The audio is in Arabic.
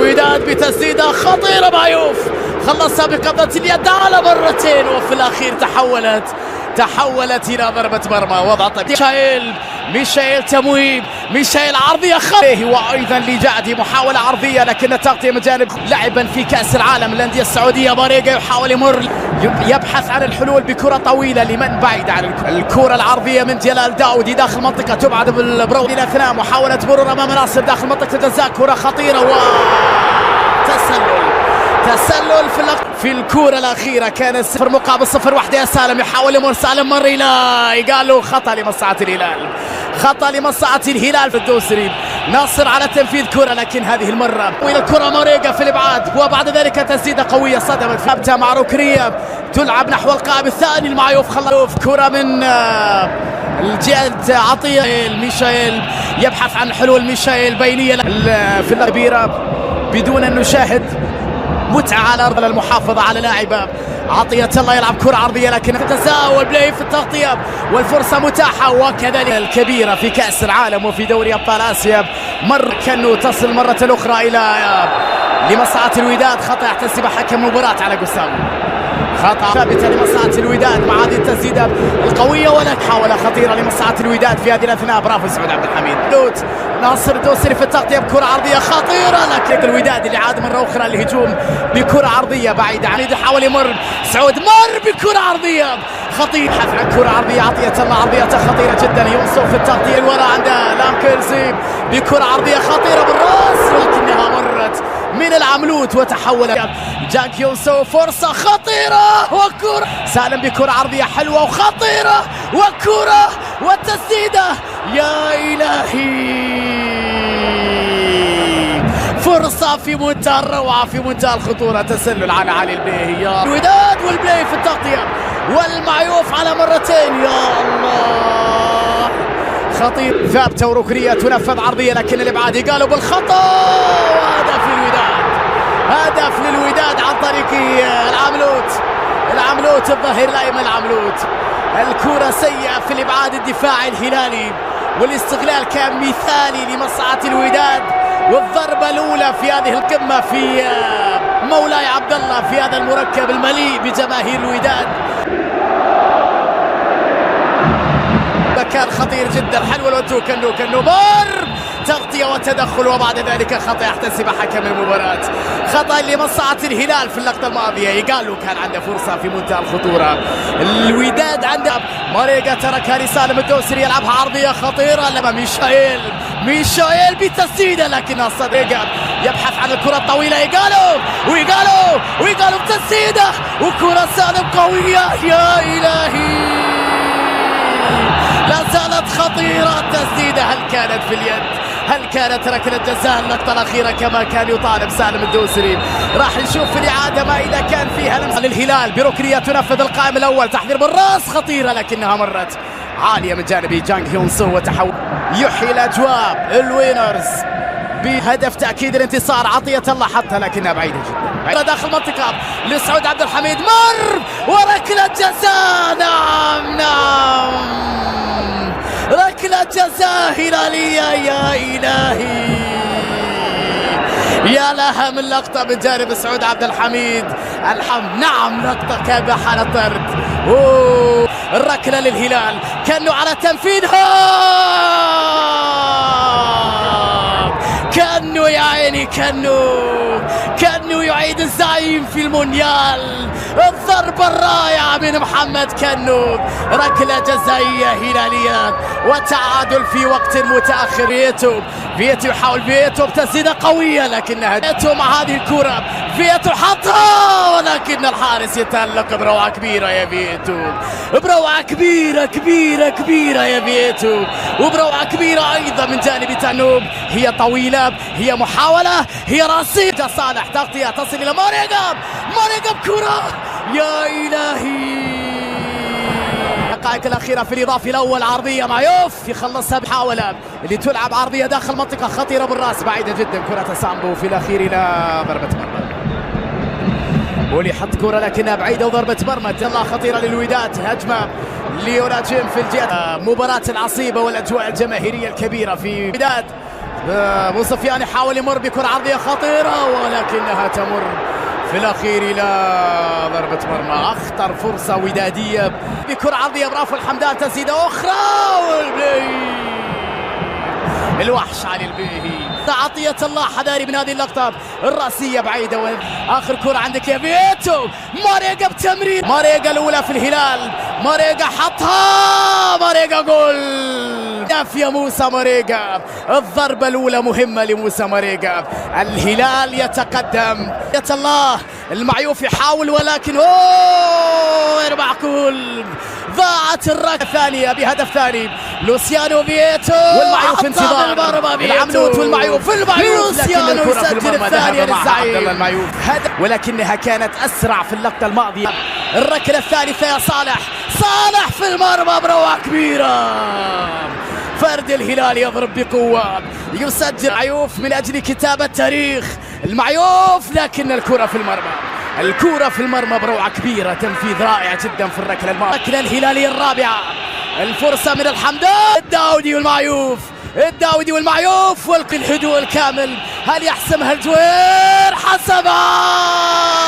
الوداد بتسديدة خطيرة معيوف، خلصها بقبضة اليد على مرتين، وفي الأخير تحولت إلى ضربة مرمى. وضع طيب ميشائيل تمويب، ميشائيل عرضية خطيرة، وأيضا لجعدي محاولة عرضية لكن التغطية من جانب لاعبا في كأس العالم الأندية السعودية. ماريجا يحاول يمر، يبحث عن الحلول بكرة طويلة لمن بعيد عن الكرة العرضية من جلال داودي داخل منطقة تبعد بالبرود إلى أثناء محاولة مرور أمام ناصر داخل منطقة الجزاء. كرة خطيرة تسلل في الكرة الأخيرة. كان 0-0 وحده. يا سالم يحاول يمر، سالم مر إلى قال له خطأ لمصلحة الهلال، خطأ لمصلحة الهلال في الدوسري. ناصر على تنفيذ كرة لكن هذه المرة وإلى الكرة ماريجا في الإبعاد، وبعد ذلك تسديدة قوية صدمت ثابتة مع ركنية تلعب نحو القائم الثاني المعيوف. خلص كرة من الجهة عطية. ميشائيل يبحث عن حلول، ميشائيل بينية في الكبيرة بدون أن نشاهد متعة على أرض المحافظة على لاعبة عطية الله. يلعب كرة عرضية لكن تساوى البلاي في التغطية والفرصة متاحة. وكذلك الكبيرة في كأس العالم وفي دوري أبطال آسيا كأنه تصل مرة أخرى إلى لمصلحة الوداد. خطأ يحتسب حكم المباراة على قسام، خطأ ثابتة لمصلحة الوداد مع هذه التسديدة القوية، ولا محاولة خطيرة لمصلحة الوداد في هذه الأثناء. برافو سعود عبد الحميد. ناصر الدوسري في التغطية بكرة عرضية خطيرة لكن الوداد اللي عاد مرة أخرى الهجوم بكرة عرضية بعيدة عن يحاول يمر. سعود مر بكرة عرضية خطيرة، حث عن كرة عرضية عطية الله، عرضية خطيرة جدا. يوسف في التغطية الوراء عنده لامكرزي بكرة عرضية خطيرة بالراس ولكنها مرت من العملوت وتحولت. جاك يوسف فرصة خطيرة وكرة سالم بكرة عرضية حلوة وخطيرة وكرة والتسديدة. يا إلهي، فرصة في منتهى الروعة في منتهى الخطورة. تسلل على علي البلاي، يا الوداد والبلاي في التغطية والمعيوف على مرتين. يا الله، خطير. ثابتة وركنية تنفذ عرضية لكن الإبعاد قالوا بالخطأ. وهدف للوداد، هدف للوداد عن طريق العملوت الظهير الأيمن. العملوت الكرة سيئة في الإبعاد الدفاعي الهلالي، والاستغلال كان مثالي لمصلحة الوداد. والضربة الأولى في هذه القمة في مولاي عبد الله في هذا المركب المليء بجماهير الوداد كان خطير جدا. حلو الوتو كانه مر تغطية وتدخل، وبعد ذلك خطأ يحتسب حكم المباراة. خطأ لمصلحة الهلال في اللقطة الماضية. يقالوا كان عنده فرصة في منتهى الخطورة. الوداد عنده ماريجا تركها لسالم الدوسري يلعبها عرضية خطيرة لما ميشائيل بتسديدة لكنها صديقة يبحث عن الكرة الطويلة. ويقالوا بتسديدة وكرة سالم قوية. يا إلهي، لا زالت خطيرة التسديدة. هل كانت في اليد؟ هل كانت ركلة جزاء اللقطة الأخيرة كما كان يطالب سالم الدوسري؟ راح نشوف في الإعادة ما إذا كان فيها لمسة للهلال بركنية تنفذ القائم الأول. تحضير بالراس خطيرة لكنها مرت عالية من جانب جانغ هيون سو وتحول. يحيي الأجواء الوينرز بهدف تأكيد الانتصار. عطية الله حتى لكنها بعيدة جدا داخل المنطقة لسعود عبد الحميد، مر وركلة جزاء. نعم ركلة جزاء هلالية. يا إلهي، يا لها من لقطة من جانب سعود عبد الحميد. نعم لقطة كان بحالة طرد. الركلة للهلال كانوا على تنفيذها، كأنه يا عيني كأنه يعيد الزعيم في المونديال. الضربة الرائعة من محمد كنو، ركلة جزائية هلالية وتعادل في وقت متأخر. فيتو يحاول بتسديدة قوية لكنها فيتو مع هذه الكرة. فيتو حطها ولكن الحارس يتألق بروعة كبيرة يا فيتو، بروعة كبيرة يا فيتو، وبروعة كبيرة أيضا من جانب تانوب. هي طويلة، هي محاولة، هي رصيدة. صالح تغطية تصل إلى ماريجا بكرة. يا إلهي، الدقائق الأخيرة في الإضافة الأول عرضية معيوف يخلصها بحاولة اللي تلعب عرضية داخل منطقة خطيرة بالراس بعيدة جدا. كرة سامبو في الأخير إلى ضربة مرمى. ولي حط كرة لكنها بعيدة وضربة مرمى. يلا خطيرة للوداد، هجمة ليوراجيم في الجهة. مباراة العصيبة والأجواء الجماهيرية الكبيرة في الوداد. ابو سفيان يحاول يمر بكرة عرضية خطيرة ولكنها تمر في الأخير إلى ضربة مرمى. أخطر فرصة ودادية بكرة عرضية برافو الحمدان، تسديدة أخرى والبيهي الوحش علي البيهي. عطية الله حذاري من هذه اللقطة الرأسية بعيدة. آخر كرة عندك يا فيتو، ماريجا بتمرير، ماريجا الأولى في الهلال، ماريجا حطها، ماريجا جول يا موسى ماريجا. الضربة الأولى مهمة لموسى ماريجا. الهلال يتقدم. الله المعيوف يحاول ولكن غير معقول، ضاعت الركلة الثانية بهدف ثاني. لوسيانو فيتو والمعيوف انتظار العملوت والمعيوف لوسيانو يسجل الثانية للزعيم، ولكنها كانت أسرع في اللقطة الماضية. الركلة الثالثة يا صالح، صالح في المرمى بروعة كبيرة. فرد الهلال يضرب بقوة، يسجل معيوف من أجل كتابة تاريخ. المعيوف لكن الكرة في المرمى، الكرة في المرمى بروعة كبيرة، تنفيذ رائع جدا في الركلة الماضية. الركلة الهلالية الرابعة، الفرصة من الحمدان، الداودي والمعيوف، الداودي والمعيوف والهدوء الكامل. هل يحسمها الجوير؟ حسبها